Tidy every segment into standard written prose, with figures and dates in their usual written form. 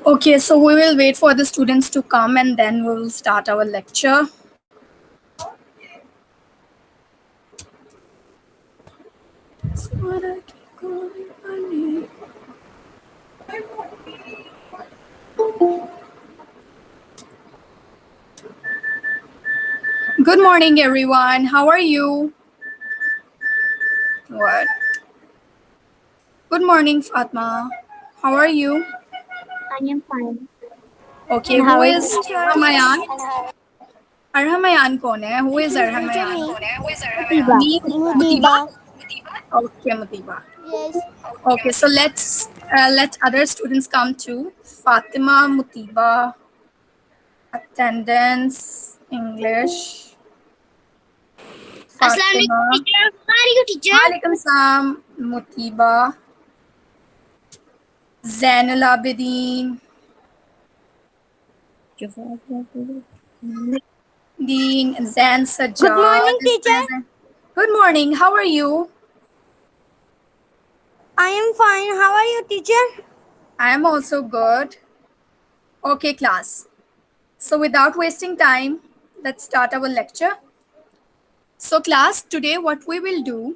Okay, so we will wait for the students to come and then we will start our lecture. Good morning, everyone. How are you? What? Good morning, Fatma. How are you? I am fine. Okay, And who how are is you? Arhamayan? Arhamayan कौन है? Who is Teacher Arhamayan? me. Mutiba. Me, Mutiba. Mutiba. Okay, Mutiba. Yes. Okay, so let's let other students come too. Fatima, Mutiba, attendance, English. Assalamualaikum Fatima. teacher. How are you teacher? Walaikum salam, Mutiba. Zainul Abidin. Dean, Zan Good Sajjad morning is teacher. present. Good morning, how are you? I am fine. How are you teacher? I am also good. Okay, class. So, without wasting time, let's start our lecture. So, class, today we will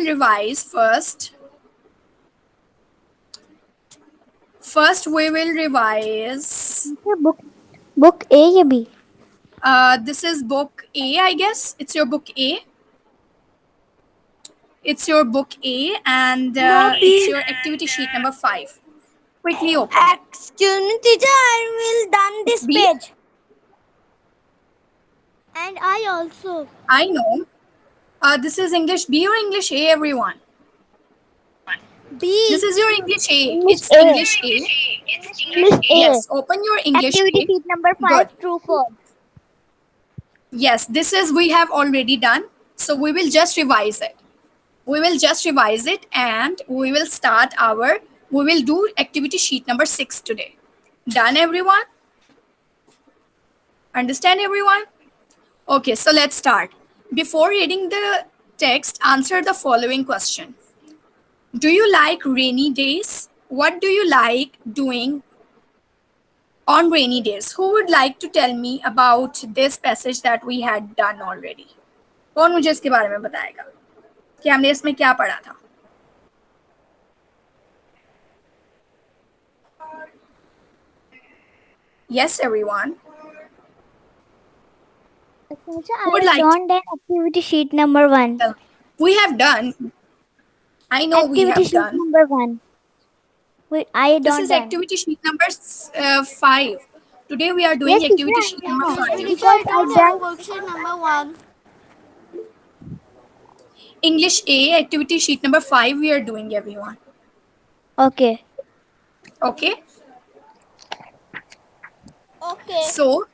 revise first. First, we will revise. Teacher, book A या B? This is book A, I guess. It's your book A. It's your book A, and No it's B. your activity sheet number 5. Quickly open it. Excuse me teacher. I will done It's this B. page. And I also. I know. This is English B or English A, everyone. This B. is your English A. English It's A. English A. English A. Yes, open your English Activity A. sheet number 5. Good. True false. Yes, this is we have already done. So we will just revise it. We will just revise it and we will do activity sheet number 6 today. Done, everyone? Understand, everyone? Okay, so let's start. Before reading the text, answer the following question. Do you like rainy days? What do you like doing on rainy days? Who would like to tell me about this passage that we had done already? कौन मुझे इसके बारे में बताएगा कि हमने इसमें क्या पढ़ा था? Yes, everyone. Teacher, Who I would have like to done that activity sheet number 1. tell? We have done. I know we Activity have sheet done. number 1. Wait, I This don't is done. activity sheet number 5. Today we are doing Yes, teacher, activity I sheet number know. Teacher, 5. Because I I don't have done. worksheet number 1. English A, activity sheet number 5 we are doing, everyone. Okay. Okay? Okay. So,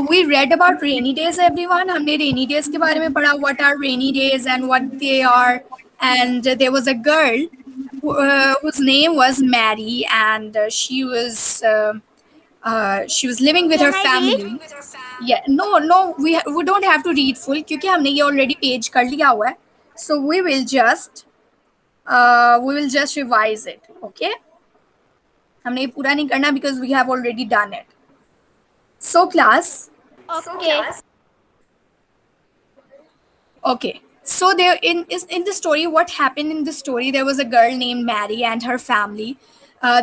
we read about rainy days, everyone. हमने rainy days के बारे में पढ़ा. What are rainy days and what they are. And there was a girl whose name was Mary, and she was living with her Can I read? family. Yeah, no, we don't have to read full क्योंकि हमने ये already page कर लिया हुआ है. So we will just revise it. Okay? हमने ये पूरा नहीं करना because we have already done it. So class. Okay. Okay. So there in the story, what happened in the story? There was a girl named Mary and her family.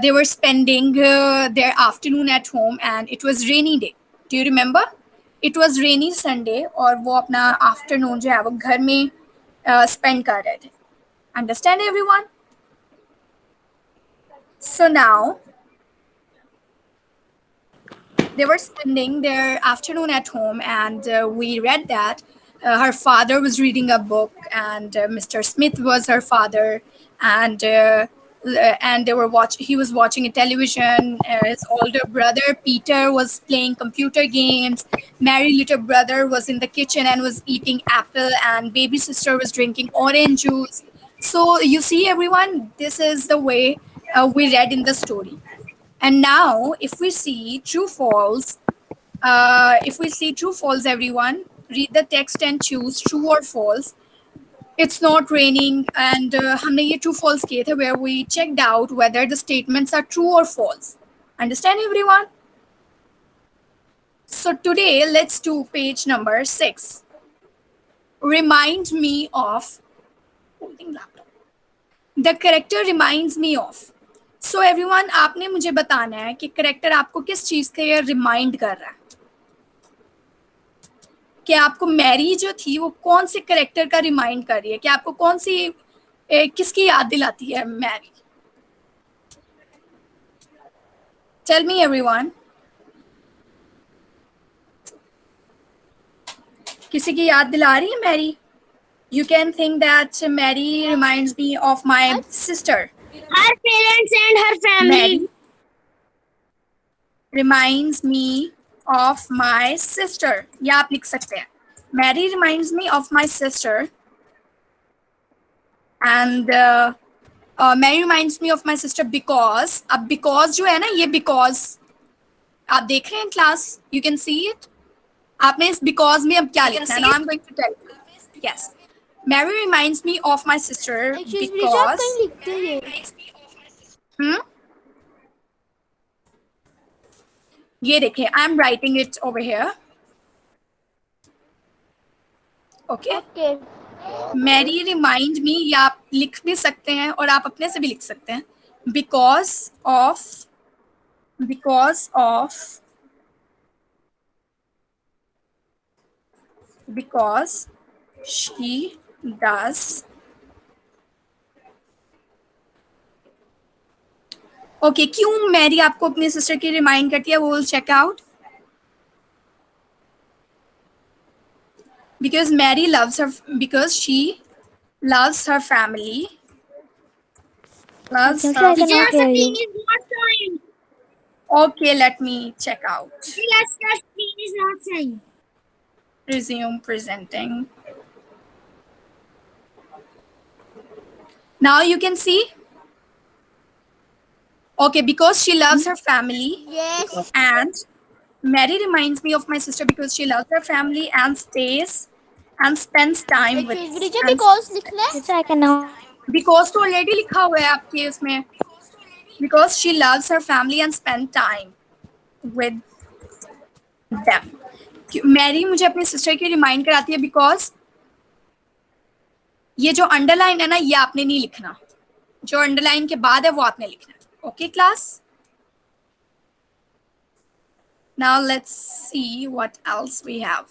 They were spending their afternoon at home, and it was rainy day. Do you remember? It was rainy Sunday, और वो अपना afternoon जो है वो घर में spend कर रहे थे. Understand, everyone? So now they were spending their afternoon at home, and we read that her father was reading a book, and Mr. Smith was her father, and they were he was watching a television. His older brother Peter was playing computer games. Mary little brother was in the kitchen and was eating apple, and baby sister was drinking orange juice. So you see, everyone, this is the way we read in the story. And now, if we see true false, everyone, read the text and choose true or false. it's not raining, and हमने ये true false किए थे where we checked out whether the statements are true or false. Understand everyone? So today let's do page number 6. Remind me of holding laptop. The character reminds me of. So everyone, आपने मुझे बताना है कि character आपको किस चीज का ये रिमाइंड कर रहा है. कि आपको मैरी जो थी वो कौन से करेक्टर का रिमाइंड कर रही है, कि आपको कौन सी किसकी याद दिलाती है मैरी. Tell me everyone. किसी की याद दिला रही है Mary? You can think that Mary reminds me of my sister. Her parents and her family. Mary reminds me of my sister. या आप लिख सकते हैं. Mary reminds me of my sister. And Mary reminds me of my sister because, अब because जो है ना, ये because आप देख रहे हैं class, you can see it. आपने इस because में अब क्या लिखना है? Now I'm going to tell you. Yes. Mary reminds me of my sister because. ये देखिए, I am writing it over here. Okay. Okay. Mary remind me, या आप लिख भी सकते हैं और आप अपने से भी लिख सकते हैं. Because she does. ओके, क्यों मैरी आपको अपनी सिस्टर की रिमाइंड करती है, वो will check out. Because Mary loves her, because she loves her family. Loves her I cannot family. hear you. is not signed. Okay, let me check out. Yes, screen is not signed. Resume presenting. Now you can see. Okay, because she loves her family. Yes. And Mary reminds me of my sister because she loves her family and stays and spends time with. Because लिखना है. Yes, I cannot. Because तो already लिखा हुआ है आपके उसमें. Because she loves her family and spend time with them. Mary मुझे अपनी सिस्टर की रिमाइंड कराती है बिकॉज ये जो अंडरलाइन है ना, ये आपने नहीं लिखना. जो अंडरलाइन के बाद है वो आपने लिखना. Okay class. Now let's see what else we have.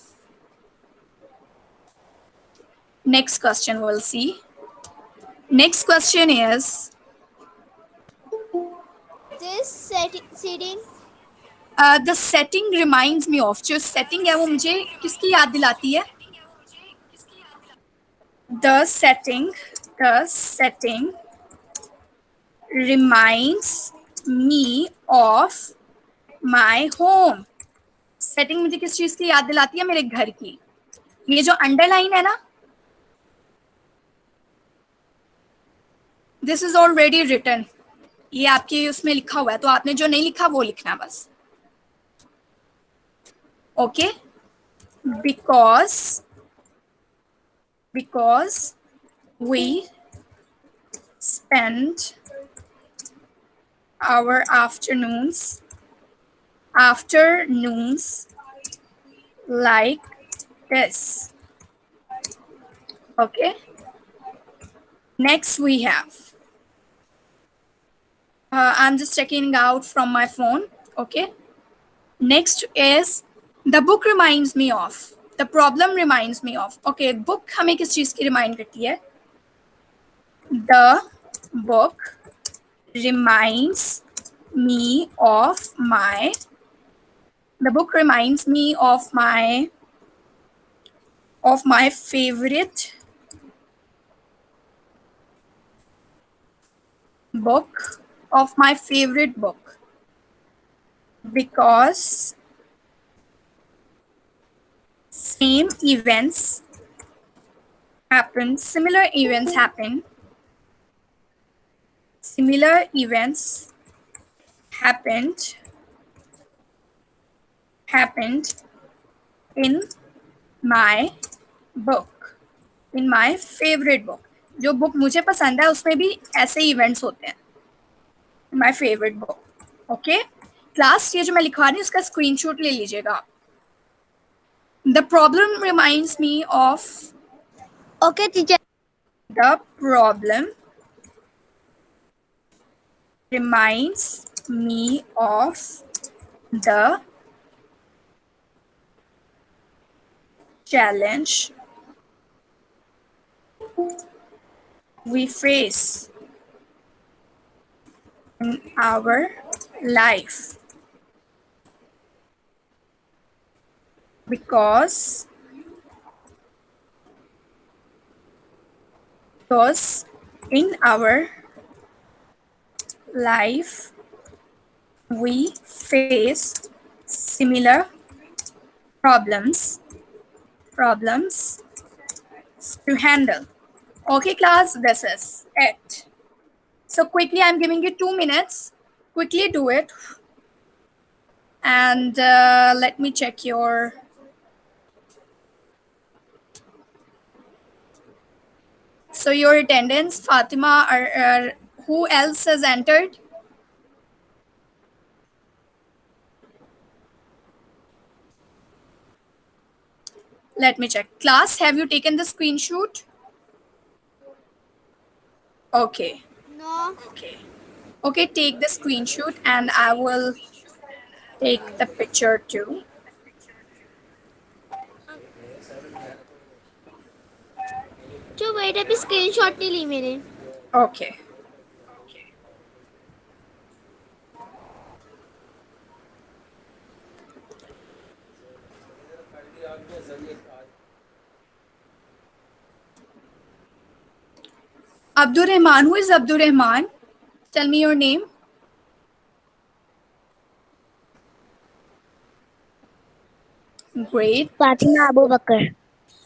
Next question we'll see. Next question is This setting. The setting reminds me of. जो setting है वो मुझे किसकी याद दिलाती है? The setting reminds me of my home. Setting मुझे किस चीज की याद दिलाती है? मेरे घर की. ये जो अंडरलाइन है ना, दिस इज ऑलरेडी रिटन. ये आपके उसमें लिखा हुआ है, तो आपने जो नहीं लिखा वो लिखना बस. Okay. because we spend our afternoons like this. Okay. Next we have I'm just checking out from my phone. Okay. Next is the book reminds me of. The problem reminds me of. Okay, book हमें किस चीज की remind करती है? The book reminds me of my. The book reminds me of my favorite book. Of my favorite book. Because similar events happen. Similar events happened in my book. In my favourite book, जो book मुझे पसंद है उसमें भी ऐसे events होते हैं। My favourite book. Okay class, ये जो मैं लिखवा रही हूँ उसका स्क्रीनशॉट ले लीजिएगा। The problem reminds me of Okay, teacher. The problem reminds me of the challenge we face in our life because in our life we face similar problems to handle. Okay class, this is it. So quickly I'm giving you 2 minutes, quickly do it. And let me check your attendance. Fatima, or who else has entered? Let me check. Class, have you taken the screenshot? Okay. No. Okay, take the screenshot and I will take the picture too. जो wait अभी screenshot नहीं ली मैंने. Okay. Abdur Rahman, who is Abdur Rahman? Tell me your name. Great. Fatima Abu Bakr.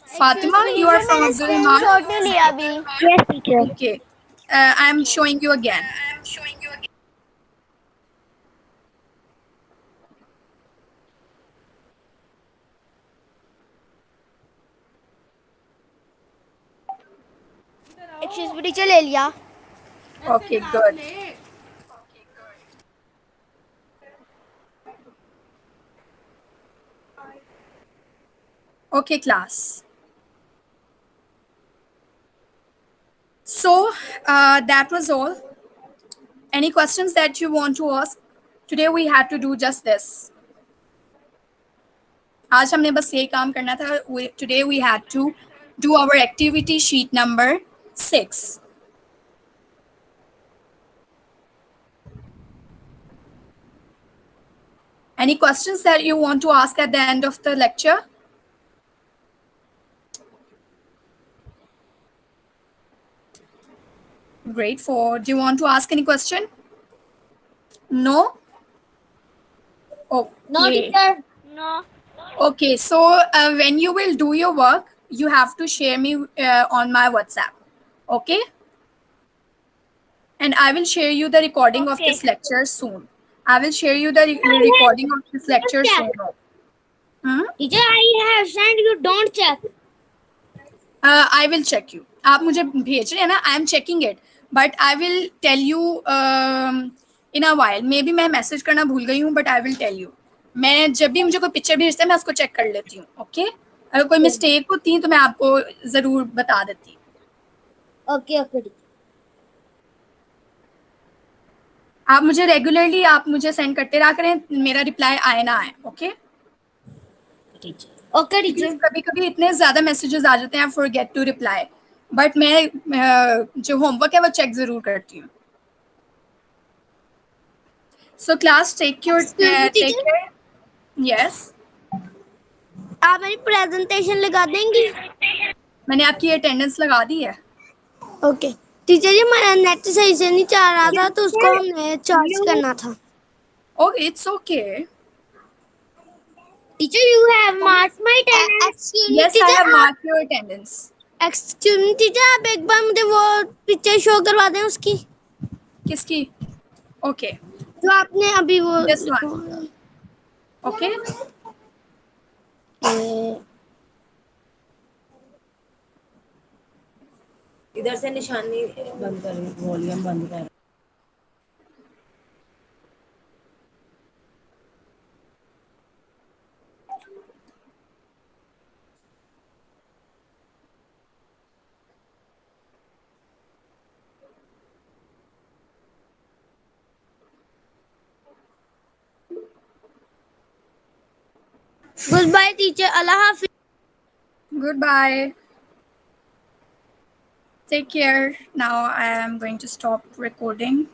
Fatima, you are from Abdur Rahman? Screenshot नहीं लिया अभी. Yes, teacher. Okay. I am showing you again. Excuse me, teacher ले लिया. Okay, good. Okay, class. So that was all. Any questions that you want to ask? Today we had to do just this. आज हमने बस ये काम करना था. Today we had to do our activity sheet number 6. Any questions that you want to ask at the end of the lecture? Grade 4. Do you want to ask any question? No? Okay. No, teacher. No. Okay, so when you will do your work, you have to share me on my WhatsApp. Okay? And I will share you the recording of this lecture soon. I will share you the recording of this lecture soon. Teacher, I have sent you. Don't check. I will check you. आप मुझे भेज रहे हैं ना? I am checking it, but I will tell you in a while. Maybe मैं message करना भूल गई हूँ, but I will tell you. मैं जब भी मुझे कोई पिक्चर भेजता है मैं उसको चेक कर लेती हूँ. ओके अगर कोई मिस्टेक होती है तो मैं आपको जरूर बता देती हूँ. Okay, okay. आप मुझे रेगुलरली आप मुझे सेंड करते रहा करें, मेरा रिप्लाई आए ना आए. Okay Okay, teacher. कभी कभी इतने ज्यादा मैसेजेस आ जाते हैं, फॉरगेट टू रिप्लाई, बट मैं जो होमवर्क है वो चेक जरूर करती हूँ. So class take your yes. आप मेरी प्रेजेंटेशन लगा देंगी. मैंने आपकी अटेंडेंस लगा दी है. ओके टीचर जी, मेरा नेट सही से नहीं चल रहा था तो उसको हमने चार्ज करना था. Okay it's okay. Teacher, you have marked my attendance. Yes I have marked your attendance. Excuse me teacher, आप एक बार मुझे वो पिक्चर शो करवा दें उसकी, किसकी? ओके जो आपने अभी वो. This one. ओके इधर से निशानी बंद कर, वॉल्यूम बंद कर। Goodbye, teacher. Allah Hafiz. Goodbye. Take care. Now I am going to stop recording.